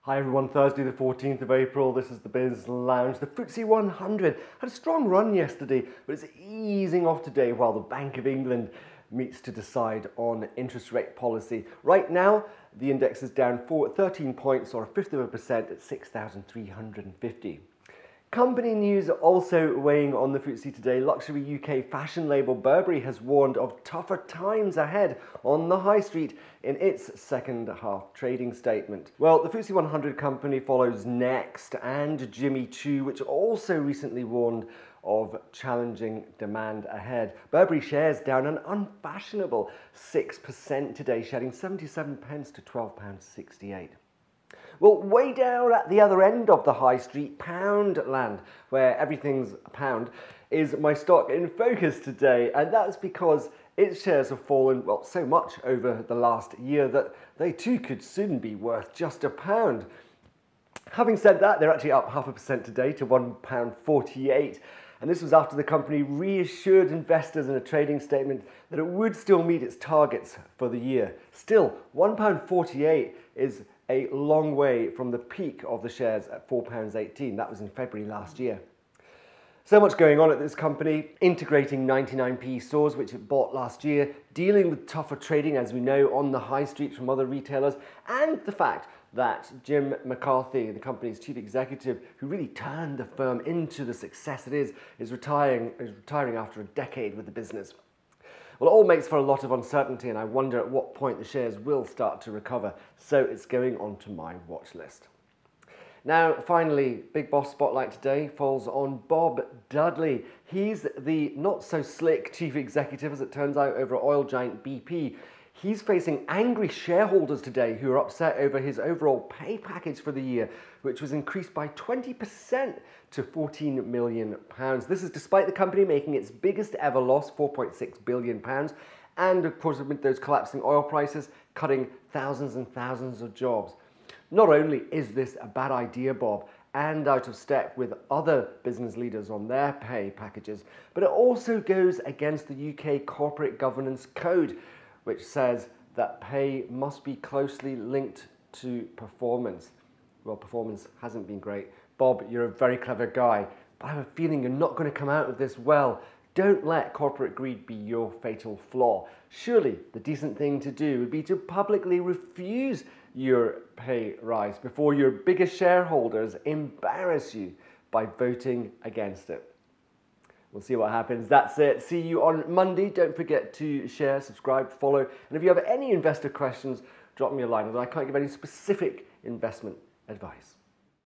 Hi everyone, Thursday the 14th of April, this is the Biz Lounge. The FTSE 100 had a strong run yesterday, but it's easing off today while the Bank of England meets to decide on interest rate policy. Right now, the index is down 13 points or 1/5% at 6,350. Company news also weighing on the FTSE today. Luxury UK fashion label Burberry has warned of tougher times ahead on the high street in its second half trading statement. Well, the FTSE 100 company follows next, and Jimmy Choo, which also recently warned of challenging demand ahead. Burberry shares down an unfashionable 6% today, shedding 77 pence to £12.68. Well, way down at the other end of the high street, Poundland, where everything's a pound, is my stock in focus today, and that's because its shares have fallen, well, so much over the last year that they too could soon be worth just £1. Having said that, they're actually up 0.5% today to £1.48, and this was after the company reassured investors in a trading statement that it would still meet its targets for the year. Still, £1.48 is a long way from the peak of the shares at £4.18. That was in February last year. So much going on at this company, integrating 99p stores, which it bought last year, dealing with tougher trading, as we know, on the high street from other retailers, and the fact that Jim McCarthy, the company's chief executive, who really turned the firm into the success it is retiring after a decade with the business. Well, it all makes for a lot of uncertainty, and I wonder at what point the shares will start to recover, so it's going onto my watch list. Now, finally, Big Boss Spotlight today falls on Bob Dudley. He's the not-so-slick chief executive, as it turns out, over oil giant BP. He's facing angry shareholders today who are upset over his overall pay package for the year, which was increased by 20% to £14 million. This is despite the company making its biggest ever loss, £4.6 billion, and of course with those collapsing oil prices, cutting thousands and thousands of jobs. Not only is this a bad idea, Bob, and out of step with other business leaders on their pay packages, but it also goes against the UK Corporate Governance Code, which says that pay must be closely linked to performance. Well, performance hasn't been great. Bob, you're a very clever guy, but I have a feeling you're not going to come out of this well. Don't let corporate greed be your fatal flaw. Surely the decent thing to do would be to publicly refuse your pay rise before your biggest shareholders embarrass you by voting against it. We'll see what happens. That's it. See you on Monday. Don't forget to share, subscribe, follow. And if you have any investor questions, drop me a line. Although I can't give any specific investment advice.